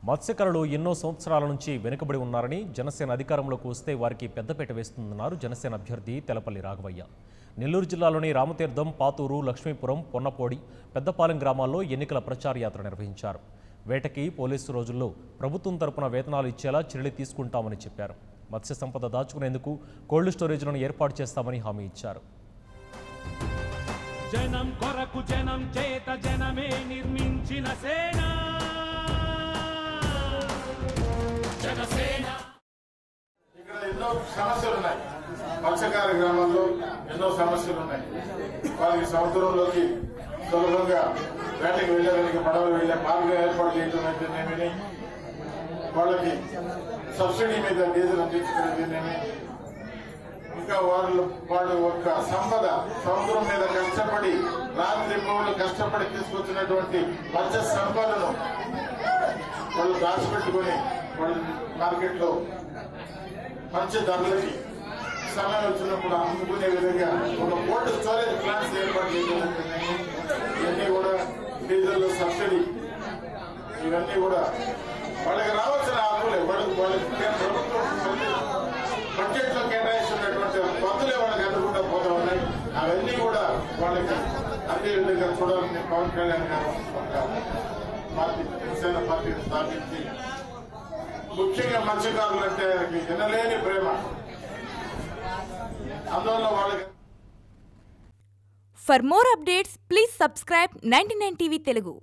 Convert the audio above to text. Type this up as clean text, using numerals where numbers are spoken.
మత్స్యకారులు ఎన్నో సంవత్సరాల నుంచి వెనుకబడి ఉన్నారని జనసేన అధికారంలోకి వస్తే వారికి పెద్దపీట వేస్తుందన్నారు జనసేన అభ్యర్థి తెలపల్లి రాఘవయ్య. నెల్లూరు జిల్లాలోని రామతీర్థం, పాతూరు, లక్ష్మీపురం, పొన్నపోడి, పెద్దపాలెం గ్రామాల్లో ఎన్నికల ప్రచార యాత్ర నిర్వహించారు. వేటకి పోలీసు రోజుల్లో ప్రభుత్వం తరపున వేతనాలు ఇచ్చేలా చర్యలు తీసుకుంటామని చెప్పారు. మత్స్య సంపద దాచుకునేందుకు కోల్డ్ స్టోరేజ్లను ఏర్పాటు చేస్తామని హామీ ఇచ్చారు. జనం కొరకు జనం చేత జనమే నిర్మించిన సేన జనసేన. ఇక్కడ ఎన్నో సమస్యలు ఉన్నాయి. మత్స్యకార గ్రామాల్లో ఎన్నో సమస్యలు ఉన్నాయి. వారికి సముద్రంలోకి సులభంగా వేటకి వెళ్లేదానికి పడవలు వెళ్లే మార్గం ఏర్పాటు చేయడం అయితేనేమి, వాళ్ళకి సబ్సిడీ మీద డీజిల్ అందించుకునేదేనేమి, ఇంకా వాళ్ళు ఒక సంపద సముద్రం మీద కష్టపడి రాత్రి పౌరులు కష్టపడి తీసుకొచ్చినటువంటి మత్స్య సంపదను వాళ్ళు దాచిపెట్టుకుని వాళ్ళు మార్కెట్లో మంచి ధరలకి సమయం వచ్చినప్పుడు అమ్ముకునే విధంగా ఒక కోల్డ్ స్టోరేజ్ ప్లాంట్స్ ఏర్పాటు చేయడం. ఇవన్నీ కూడా డీజిల్ సబ్సిడీ, ఇవన్నీ కూడా వాళ్ళకి రావాల్సిన హక్కులే. వాళ్ళకి ప్రభుత్వం బడ్జెట్ లో కేటాయిస్తున్నటువంటి పద్ధతులే వాళ్ళకి అందకుండా పోతా ఉన్నాయి. అవన్నీ కూడా వాళ్ళకి అదే విధంగా చూడాలని పవన్ కళ్యాణ్ గారు పార్టీ జనసేన పార్టీని స్థాపించి, ముఖ్యంగా మత్స్యకారులు అంటే వినలేని ప్రేమ. అందువల్ల వాళ్ళకి. For more updates, please subscribe 99 TV Telugu.